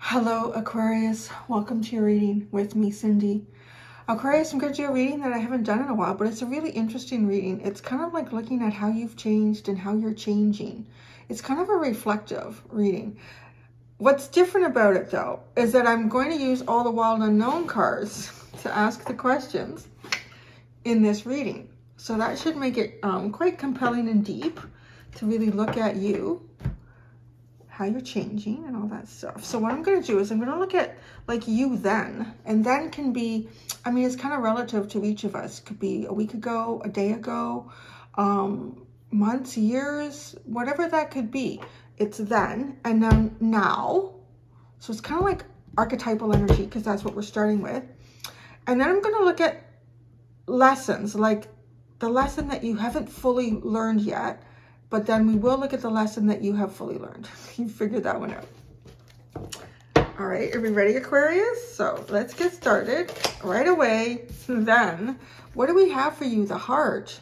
Hello, Aquarius. Welcome to your reading with me, Cindy. Aquarius, I'm going to do a reading that I haven't done in a while, but it's a really interesting reading. It's kind of like looking at how you've changed and how you're changing. It's kind of a reflective reading. What's different about it, though, is that I'm going to use all the wild unknown cards to ask the questions in this reading. So that should make it quite compelling and deep to really look at you, how you're changing and all that stuff. So what I'm going to do is I'm going to look at like you then, and then can be, I mean, it's kind of relative to each of us. It could be a week ago, a day ago, months, years, whatever that could be. It's then and then now. So it's kind of like archetypal energy because that's what we're starting with. And then I'm going to look at lessons, like the lesson that you haven't fully learned yet. But then we will look at the lesson that you have fully learned. You figured that one out. All right, are we ready, Aquarius? So let's get started right away. Then, what do we have for you? The heart.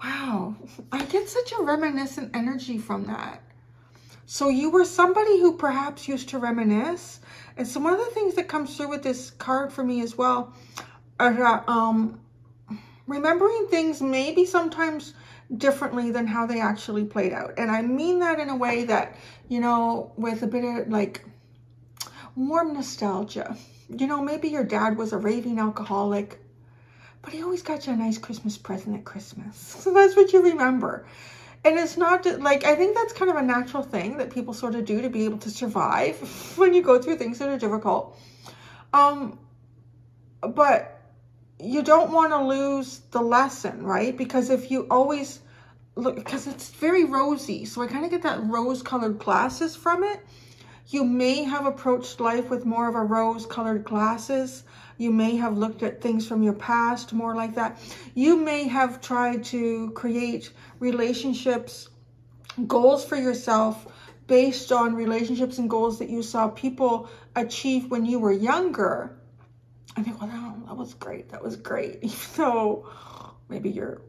Wow, I get such a reminiscent energy from that. So you were somebody who perhaps used to reminisce. And so one of the things that comes through with this card for me as well are that, remembering things maybe sometimes differently than how they actually played out. And I mean that in a way that, you know, with a bit of like warm nostalgia. You know, maybe your dad was a raving alcoholic, but he always got you a nice Christmas present at Christmas. So that's what you remember. And it's not like, I think that's kind of a natural thing that people sort of do to be able to survive when you go through things that are difficult. But you don't want to lose the lesson, right? Because if you always look, because it's very rosy, so I kind of get that rose-colored glasses from it. You may have approached life with more of a rose-colored glasses. You may have looked at things from your past more like that. You may have tried to create relationships, goals for yourself based on relationships and goals that you saw people achieve when you were younger. I think, well, that was great. That was great. Even though maybe your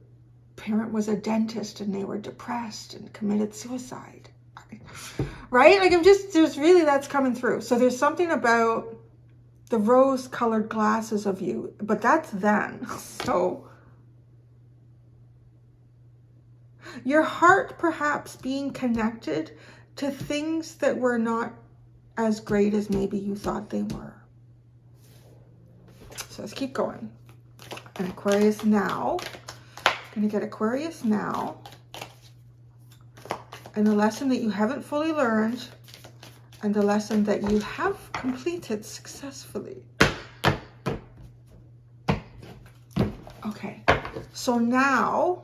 parent was a dentist and they were depressed and committed suicide. Right? Like there's really, that's coming through. So there's something about the rose-colored glasses of you, but that's then. So your heart perhaps being connected to things that were not as great as maybe you thought they were. So let's keep going. And Aquarius now. I'm going to get Aquarius now. And the lesson that you haven't fully learned. And the lesson that you have completed successfully. Okay. So now,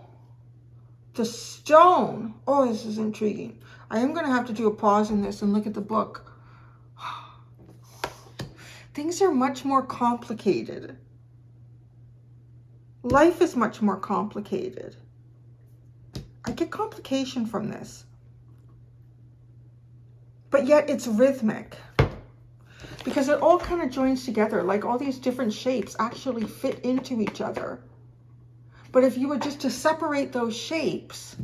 the stone. Oh, this is intriguing. I am going to have to do a pause in this and look at the book. Things are much more complicated. Life is much more complicated. I get complication from this. But yet it's rhythmic. Because it all kind of joins together. Like all these different shapes actually fit into each other. But if you were just to separate those shapes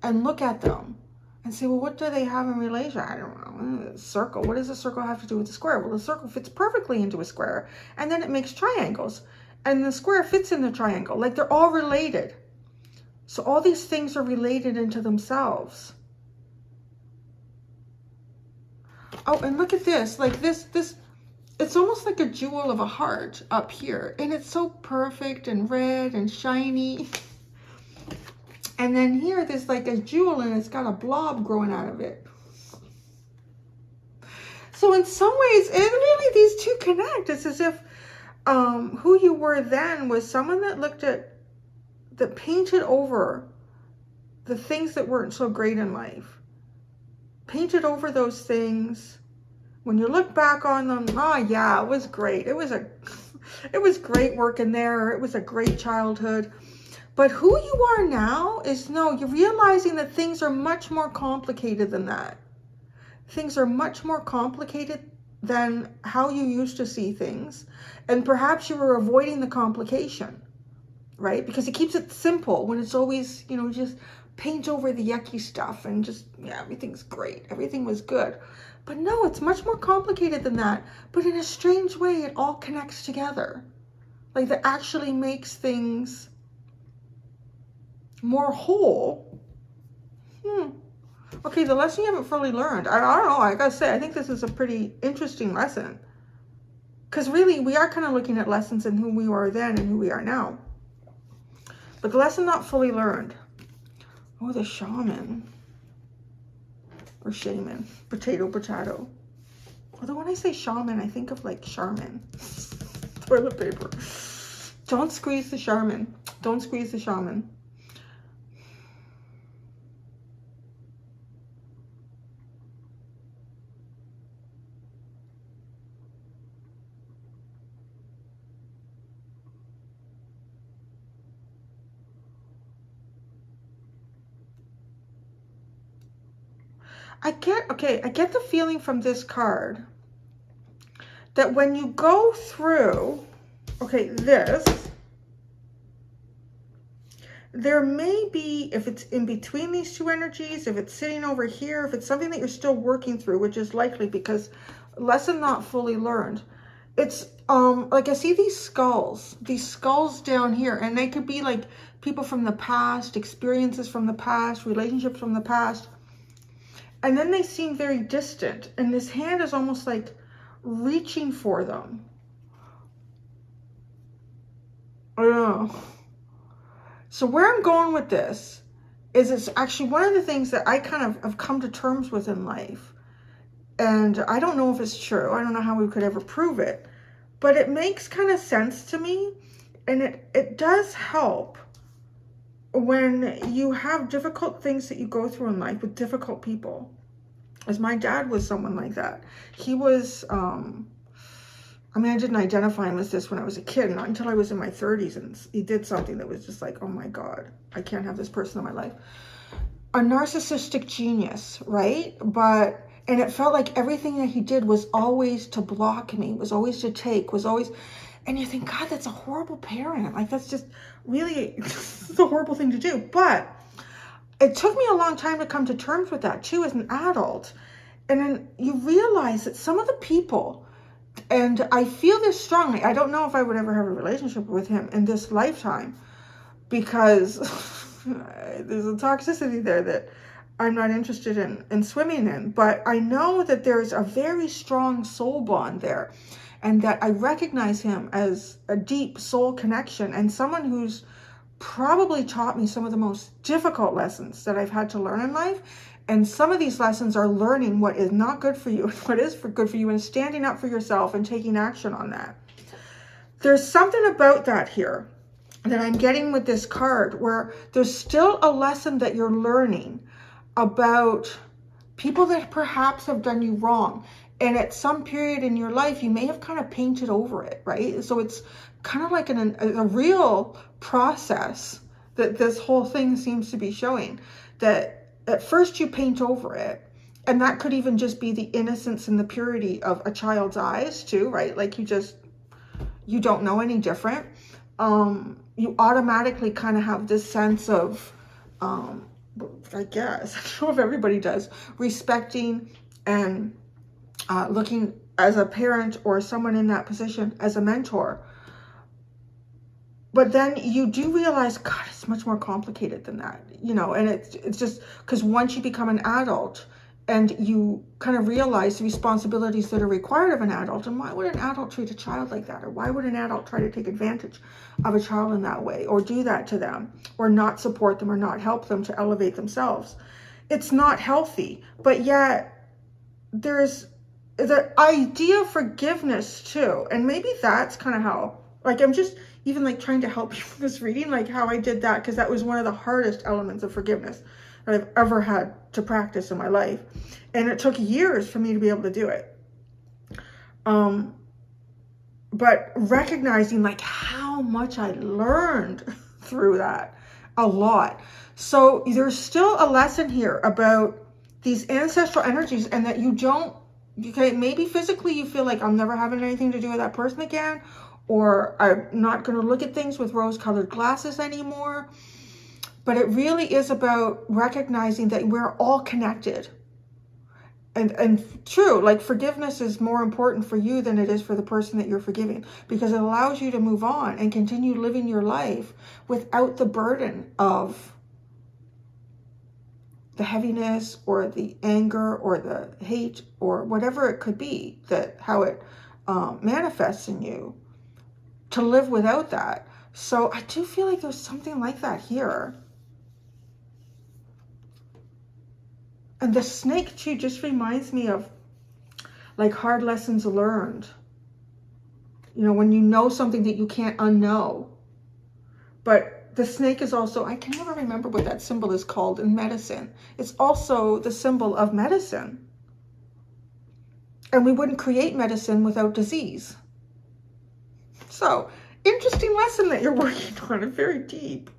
and look at them, and say, well, what do they have in relation? I don't know. Circle. What does a circle have to do with the square? Well, the circle fits perfectly into a square. And then it makes triangles. And the square fits in the triangle. Like they're all related. So all these things are related into themselves. Oh, and look at this. Like this, it's almost like a jewel of a heart up here. And it's so perfect and red and shiny. And then here, there's like a jewel and it's got a blob growing out of it. So in some ways, and really these two connect. It's as if who you were then was someone that looked at, that painted over the things that weren't so great in life. Painted over those things. When you look back on them, oh yeah, it was great. It was great working there. It was a great childhood. But who you are now is, no, you're realizing that things are much more complicated than that. Things are much more complicated than how you used to see things. And perhaps you were avoiding the complication, right? Because it keeps it simple when it's always, you know, just paint over the yucky stuff and just, yeah, everything's great. Everything was good. But no, it's much more complicated than that. But in a strange way, it all connects together. Like, that actually makes things more whole. Okay, the lesson you haven't fully learned. I don't know, I gotta say, I think this is a pretty interesting lesson. Because really, we are kind of looking at lessons in who we were then and who we are now. But the lesson not fully learned. Oh, the shaman. Or shaman. Potato, potato. Although when I say shaman, I think of like Charmin. Toilet paper. Don't squeeze the Charmin. Don't squeeze the shaman. I get the feeling from this card that when you go through, okay, this, there may be, if it's in between these two energies, if it's sitting over here, if it's something that you're still working through, which is likely because lesson not fully learned, it's like I see these skulls down here, and they could be like people from the past, experiences from the past, relationships from the past. And then they seem very distant. And this hand is almost like reaching for them. I don't know. So where I'm going with this is it's actually one of the things that I kind of have come to terms with in life. And I don't know if it's true. I don't know how we could ever prove it. But it makes kind of sense to me. And it does help when you have difficult things that you go through in life with difficult people. As my dad was someone like that. He was, I mean, I didn't identify him as this when I was a kid, not until I was in my 30s, and he did something that was just like, oh my God, I can't have this person in my life. A narcissistic genius, right? And it felt like everything that he did was always to block me, was always to take, was always, and you think, God, that's a horrible parent. Like, that's just really, it's a horrible thing to do. But it took me a long time to come to terms with that too as an adult. And then you realize that some of the people, and I feel this strongly, I don't know if I would ever have a relationship with him in this lifetime, because there's a toxicity there that I'm not interested in swimming in. But I know that there's a very strong soul bond there, and that I recognize him as a deep soul connection, and someone who's probably taught me some of the most difficult lessons that I've had to learn in life. And some of these lessons are learning what is not good for you and what is good for you, and standing up for yourself and taking action on that. There's something about that here that I'm getting with this card, where there's still a lesson that you're learning about people that perhaps have done you wrong. And at some period in your life, you may have kind of painted over it, right? So it's kind of like a real process that this whole thing seems to be showing, that at first you paint over it. And that could even just be the innocence and the purity of a child's eyes too, right? Like you don't know any different. You automatically kind of have this sense of, I guess, I don't know if everybody does, respecting and looking as a parent or someone in that position as a mentor. But then you do realize, God, it's much more complicated than that, you know, and it's just because once you become an adult and you kind of realize the responsibilities that are required of an adult, and why would an adult treat a child like that? Or why would an adult try to take advantage of a child in that way, or do that to them, or not support them, or not help them to elevate themselves? It's not healthy. But yet there's the idea of forgiveness too. And maybe that's kind of how, like, I'm just even like trying to help you with this reading, like how I did that, because that was one of the hardest elements of forgiveness that I've ever had to practice in my life. And it took years for me to be able to do it. But recognizing like how much I learned through that, a lot. So there's still a lesson here about these ancestral energies, and that you don't, okay, maybe physically you feel like I'm never having anything to do with that person again, or I'm not going to look at things with rose-colored glasses anymore. But it really is about recognizing that we're all connected. And true, like forgiveness is more important for you than it is for the person that you're forgiving, because it allows you to move on and continue living your life without the burden of the heaviness or the anger or the hate or whatever it could be, that how it manifests in you, to live without that. So I do feel like there's something like that here. And the snake too just reminds me of like hard lessons learned. You know, when you know something that you can't unknow. But the snake is also, I can never remember what that symbol is called in medicine. It's also the symbol of medicine. And we wouldn't create medicine without disease. So, interesting lesson that you're working on. It's very deep.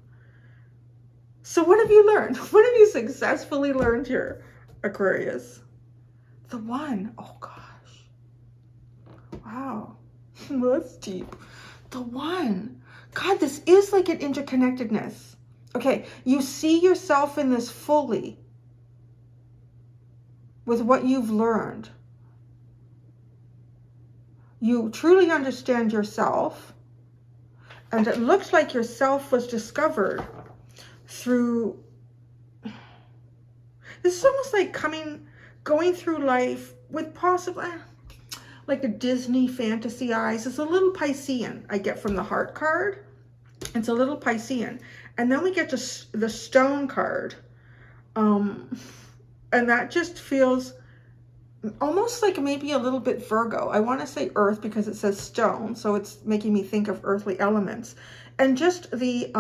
So what have you learned? What have you successfully learned here, Aquarius? The one. Oh, gosh. Wow. That's deep. The one. God, this is like an interconnectedness. Okay, you see yourself in this fully with what you've learned. You truly understand yourself, and it looks like yourself was discovered through, this is almost like going through life with possibly like a Disney fantasy eyes. It's a little Piscean I get from the heart card. It's a little Piscean. And then we get to the stone card. And that just feels almost like maybe a little bit Virgo. I want to say earth because it says stone, so it's making me think of earthly elements. And just the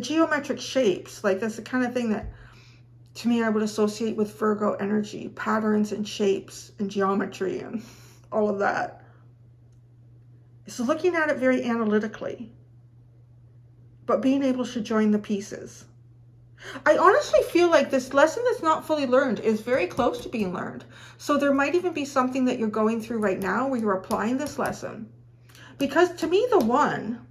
geometric shapes, like that's the kind of thing that to me I would associate with Virgo energy, patterns and shapes and geometry and all of that. So looking at it very analytically, but being able to join the pieces. I honestly feel like this lesson that's not fully learned is very close to being learned. So there might even be something that you're going through right now where you're applying this lesson. Because to me, the one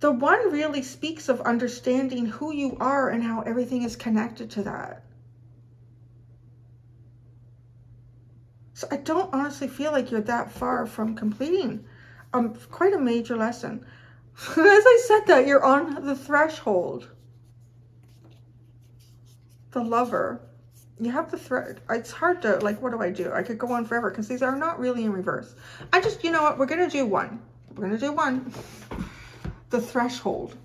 really speaks of understanding who you are and how everything is connected to that. So I don't honestly feel like you're that far from completing quite a major lesson. As I said that, you're on the threshold. The Lover. You have the thread. It's hard to, like, what do I do? I could go on forever because these are not really in reverse. You know what? We're going to do one. We're going to do one. The threshold.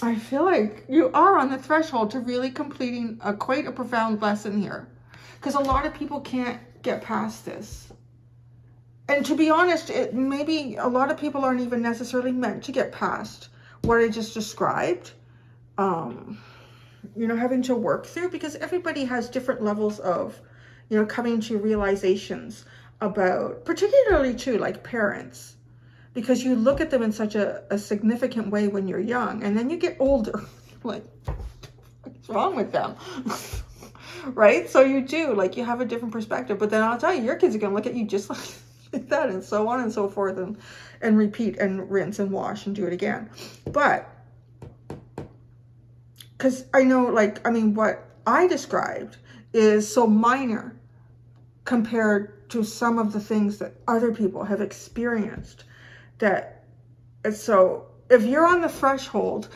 I feel like you are on the threshold to really completing quite a profound lesson here. Because a lot of people can't get past this. And to be honest, maybe a lot of people aren't even necessarily meant to get past what I just described. You know, having to work through, because everybody has different levels of, you know, coming to realizations about, particularly too, like parents. Because you look at them in such a significant way when you're young, and then you get older. Like, what's wrong with them? Right? So you do, like, you have a different perspective. But then I'll tell you, your kids are going to look at you just like that, and so on and so forth, and repeat and rinse and wash and do it again. But because I know, like, I mean, what I described is so minor compared to some of the things that other people have experienced. So if you're on the threshold,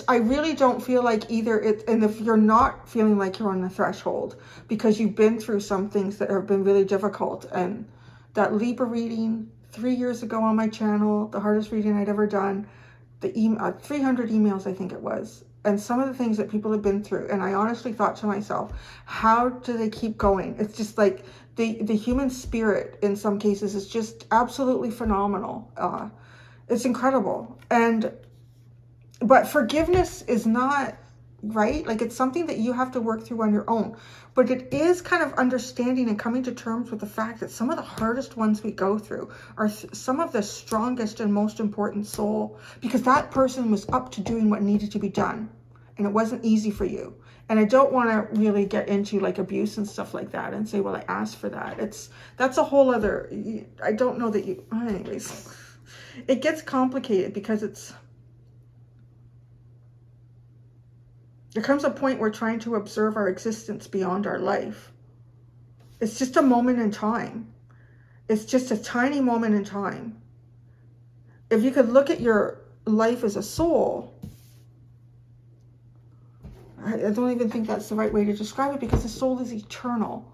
I really don't feel like either and if you're not feeling like you're on the threshold because you've been through some things that have been really difficult, and that Libra reading 3 years ago on my channel, the hardest reading I'd ever done, the 300 emails, I think it was, and some of the things that people have been through. And I honestly thought to myself, how do they keep going? It's just like the human spirit in some cases is just absolutely phenomenal. It's incredible. But forgiveness is not, right? Like, it's something that you have to work through on your own. But it is kind of understanding and coming to terms with the fact that some of the hardest ones we go through are some of the strongest and most important soul, because that person was up to doing what needed to be done, and it wasn't easy for you. And I don't want to really get into like abuse and stuff like that and say, well, I asked for that. That's a whole other, I don't know that you, anyways, it gets complicated because There comes a point where trying to observe our existence beyond our life. It's just a moment in time. It's just a tiny moment in time. If you could look at your life as a soul, I don't even think that's the right way to describe it, because the soul is eternal.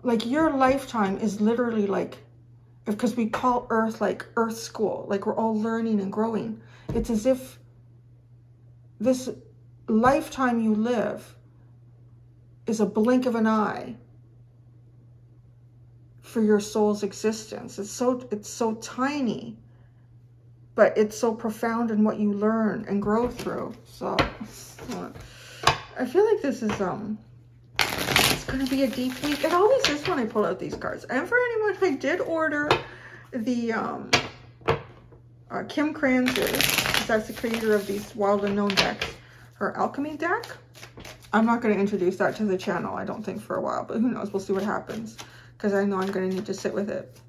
Like your lifetime is literally like, because we call Earth like Earth school, like we're all learning and growing. It's as if this lifetime you live is a blink of an eye for your soul's existence. It's so tiny, but it's so profound in what you learn and grow through. So I feel like this is it's gonna be a deep week. It always is when I pull out these cards. And for anyone, I did order the Kim Kranz's, that's the creator of these Wild Unknown decks, her alchemy deck. I'm not going to introduce that to the channel, I don't think, for a while, but who knows, we'll see what happens, because I know I'm going to need to sit with it.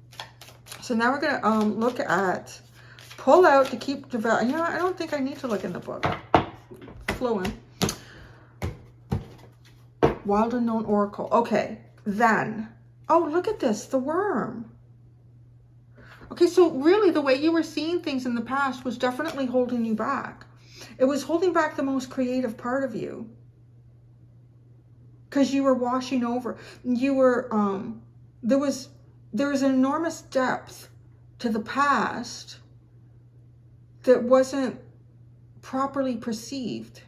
So now we're going to look at, pull out to keep developing. You know what? I don't think I need to look in the book. Flowing. Wild Unknown Oracle. Okay, then. Oh, look at this, the worm. Okay, so really the way you were seeing things in the past was definitely holding you back. It was holding back the most creative part of you. Because you were washing over. You were, there was an enormous depth to the past that wasn't properly perceived.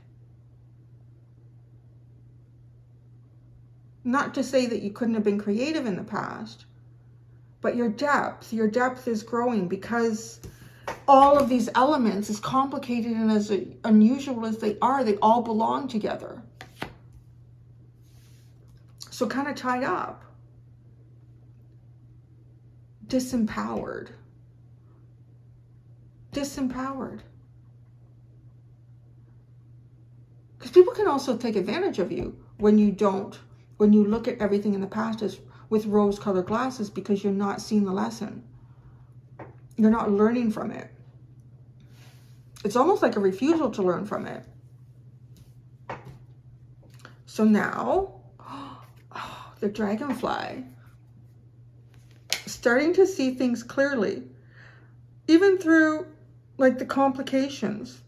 Not to say that you couldn't have been creative in the past, but your depth is growing, because all of these elements, as complicated and as unusual as they are, they all belong together. So kind of tied up, disempowered. Because people can also take advantage of you when you look at everything in the past as with rose-colored glasses, because you're not seeing the lesson. You're not learning from it. It's almost like a refusal to learn from it. So now, the dragonfly, starting to see things clearly, even through like the complications,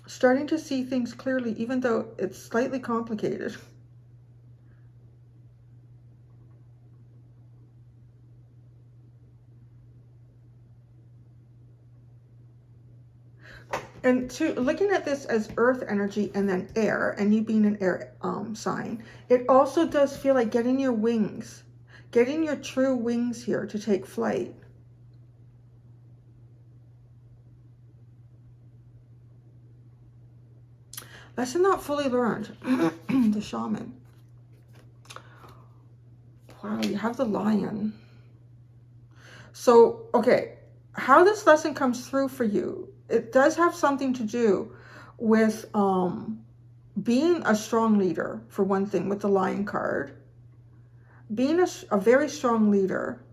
starting to see things clearly, even though it's slightly complicated. And looking at this as earth energy and then air, and you being an air sign, it also does feel like getting your wings, getting your true wings here to take flight. Lesson not fully learned. The Shaman. Wow, you have the Lion. So, okay, how this lesson comes through for you, it does have something to do with being a strong leader, for one thing, with the Lion card. Being a very strong leader.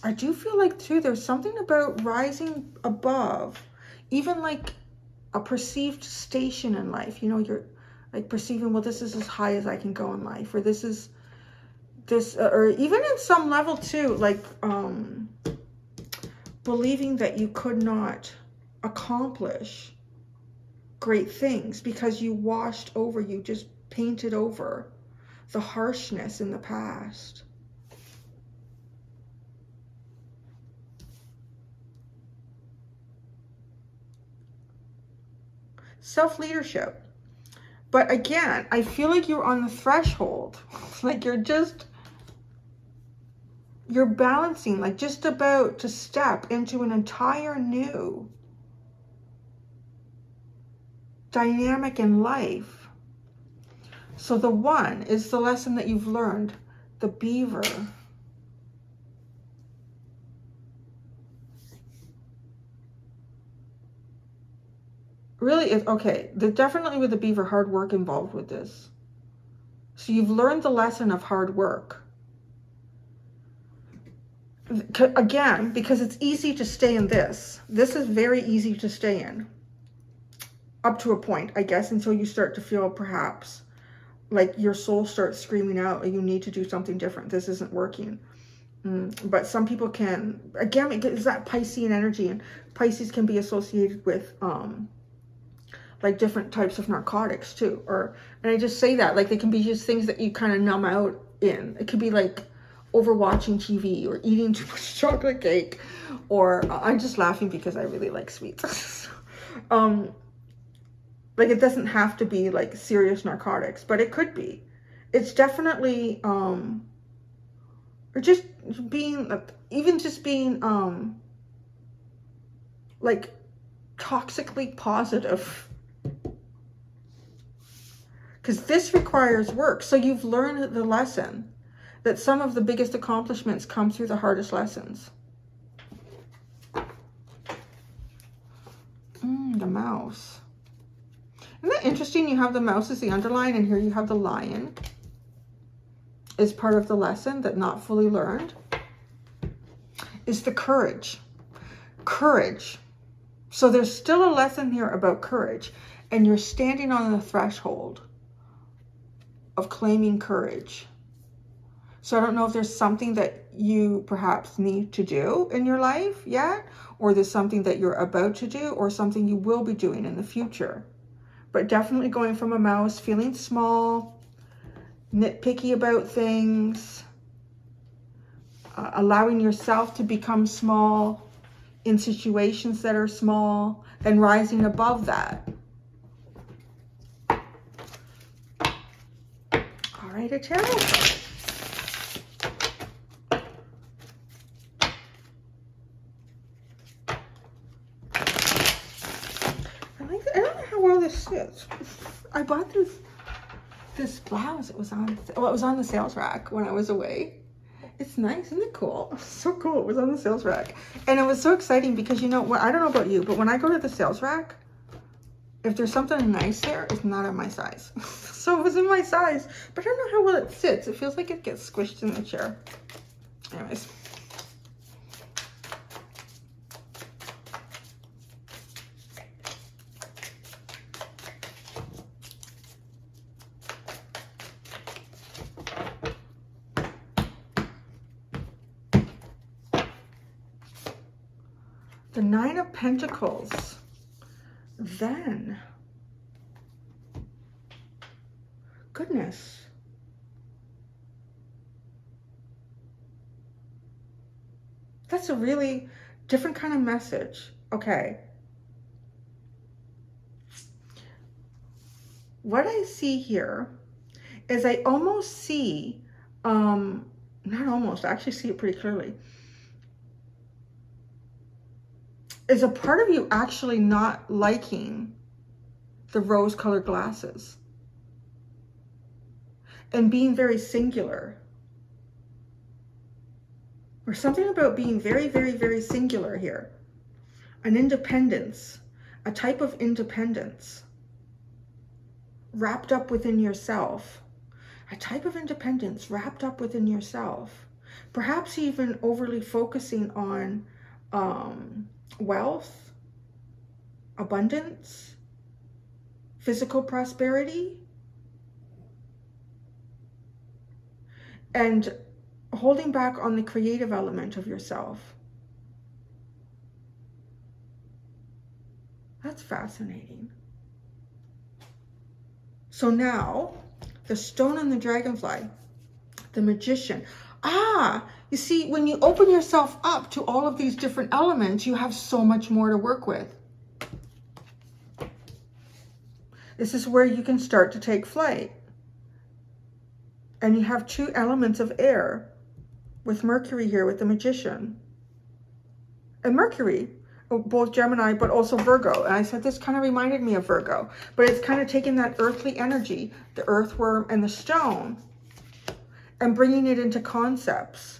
I do feel like, too, there's something about rising above, even like a perceived station in life. You know, you're like perceiving, well, this is as high as I can go in life, or this is this, or even in some level too, like believing that you could not accomplish great things because you washed over, you just painted over the harshness in the past. Self-leadership. But again, I feel like you're on the threshold. Like you're balancing, like just about to step into an entire new dynamic in life. So the one is the lesson that you've learned, the beaver. Really, okay, there's definitely with the beaver hard work involved with this. So you've learned the lesson of hard work. Again, because it's easy to stay in this. This is very easy to stay in. Up to a point, I guess, until you start to feel perhaps like your soul starts screaming out, you need to do something different. This isn't working. But some people can, again, it's that Piscean energy, and Pisces can be associated with like different types of narcotics too. And I just say that, like they can be just things that you kind of numb out in. It could be like overwatching TV or eating too much chocolate cake, or I'm just laughing because I really like sweets. Like it doesn't have to be like serious narcotics, but it could be. It's definitely, or just being, even just being like toxically positive. Because this requires work. So you've learned the lesson that some of the biggest accomplishments come through the hardest lessons. The mouse. Isn't that interesting? You have the mouse as the underline, and here you have the lion as part of the lesson that not fully learned. Is the courage. Courage. So there's still a lesson here about courage, and you're standing on the threshold of claiming courage. So I don't know if there's something that you perhaps need to do in your life yet, or there's something that you're about to do, or something you will be doing in the future. But definitely going from a mouse, feeling small, nitpicky about things, allowing yourself to become small in situations that are small, and rising above that. All right, a tarot card. I don't know how well this sits. I bought this blouse. It was on the sales rack when I was away. It's nice, isn't it cool? So cool. It was on the sales rack. And it was so exciting because, you know, I don't know about you, but when I go to the sales rack, if there's something nice there, it's not in my size. So it was in my size, but I don't know how well it sits. It feels like it gets squished in the chair. Anyways. The Nine of Pentacles. Then, goodness. That's a really different kind of message. Okay. What I see here is I almost see, not almost, I actually see it pretty clearly. Is a part of you actually not liking the rose-colored glasses and being very singular, or something about being very, very, very singular here. An independence, a type of independence wrapped up within yourself, a type of independence wrapped up within yourself, perhaps even overly focusing on wealth, abundance, physical prosperity, and holding back on the creative element of yourself. That's fascinating. So now, the stone and the dragonfly, the magician. You see, when you open yourself up to all of these different elements, you have so much more to work with. This is where you can start to take flight. And you have two elements of air with Mercury here, with the magician. And Mercury, both Gemini, but also Virgo. And I said this kind of reminded me of Virgo. But it's kind of taking that earthly energy, the earthworm and the stone, and bringing it into concepts.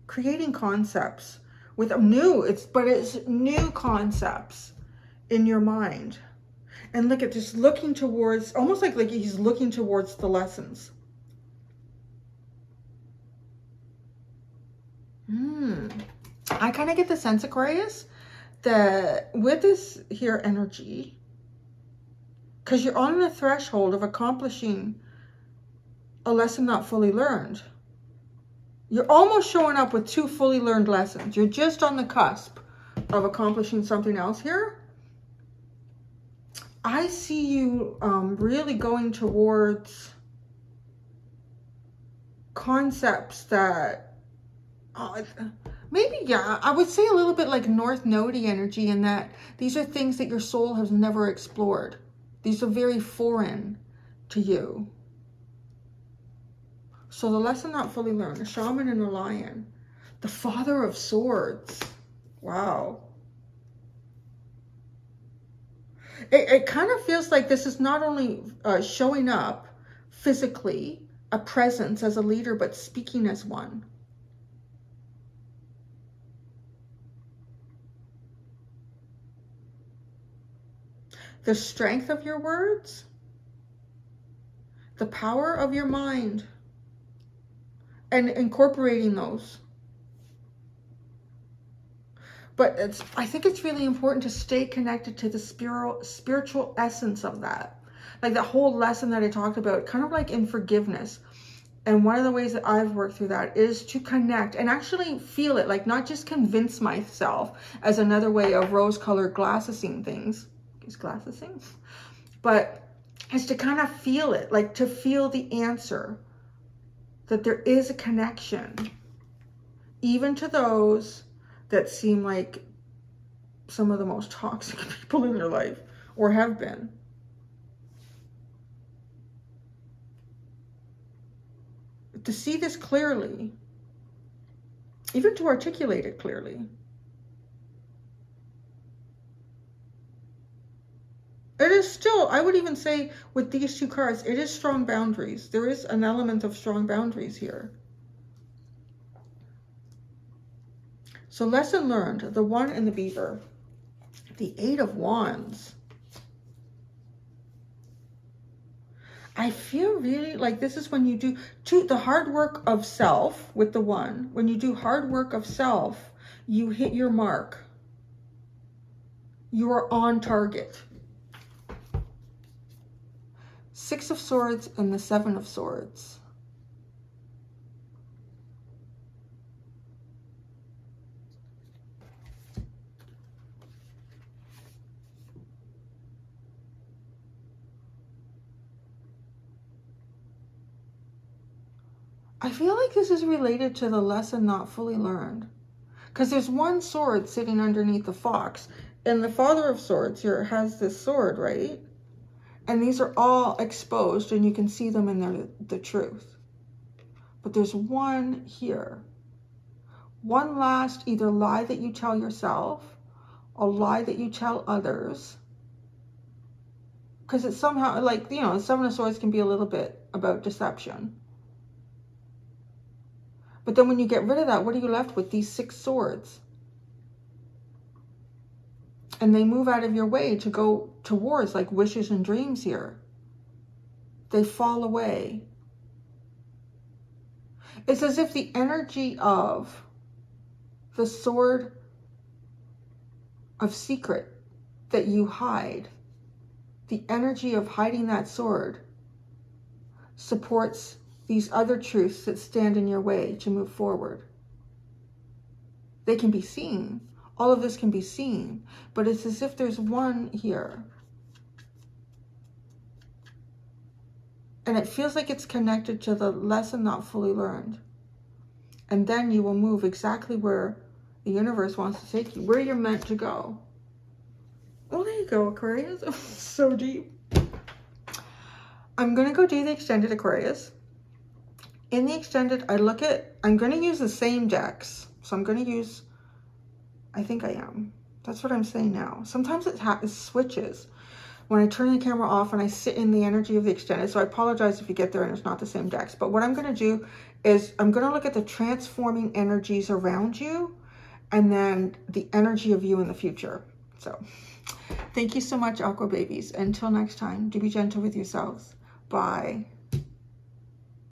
Creating concepts with it's new concepts in your mind. And look at just looking towards, almost like he's looking towards the lessons. I kind of get the sense, Aquarius, that with this here energy, because you're on the threshold of accomplishing a lesson not fully learned. You're almost showing up with 2 fully learned lessons. You're just on the cusp of accomplishing something else here. I see you really going towards concepts that maybe, yeah, I would say a little bit like North Node-y energy, in that these are things that your soul has never explored. These are very foreign to you. So the lesson not fully learned, the Shaman and the Lion, the Father of Swords. Wow. It kind of feels like this is not only showing up physically, a presence as a leader, but speaking as one. The strength of your words, the power of your mind, and incorporating those. But I think it's really important to stay connected to the spiritual essence of that. Like the whole lesson that I talked about, kind of like in forgiveness. And one of the ways that I've worked through that is to connect and actually feel it, like not just convince myself as another way of rose-colored glassing things. Is glassing? But is to kind of feel it, like to feel the answer, that there is a connection, even to those that seem like some of the most toxic people in your life, or have been. To see this clearly, even to articulate it clearly. It is still, I would even say with these 2 cards, it is strong boundaries. There is an element of strong boundaries here. So lesson learned, the 1 and the Beaver, the 8 of Wands. I feel really like this is when you do the hard work of self with the 1. When you do hard work of self, you hit your mark. You are on target. 6 of Swords and the 7 of Swords. I feel like this is related to the lesson not fully learned. Because there's 1 sword sitting underneath the fox. And the Father of Swords here has this sword, right? And these are all exposed and you can see them in the truth. But there's 1 here. 1 last either lie that you tell yourself, a lie that you tell others. Because it's somehow like, you know, the 7 of Swords can be a little bit about deception. But then when you get rid of that, what are you left with? These 6 swords. And they move out of your way to go towards like wishes and dreams here. They fall away. It's as if the energy of the sword of secret that you hide, the energy of hiding that sword supports these other truths that stand in your way to move forward. They can be seen. All of this can be seen, but it's as if there's 1 here. And it feels like it's connected to the lesson not fully learned. And then you will move exactly where the universe wants to take you, where you're meant to go. Well, there you go, Aquarius. So deep. I'm going to go do the extended, Aquarius. In the extended, I'm going to use the same decks. So I'm going to use, I think I am. That's what I'm saying now. Sometimes it switches when I turn the camera off and I sit in the energy of the extended. So I apologize if you get there and it's not the same decks. But what I'm going to do is I'm going to look at the transforming energies around you and then the energy of you in the future. So thank you so much, Aqua Babies. Until next time, do be gentle with yourselves. Bye.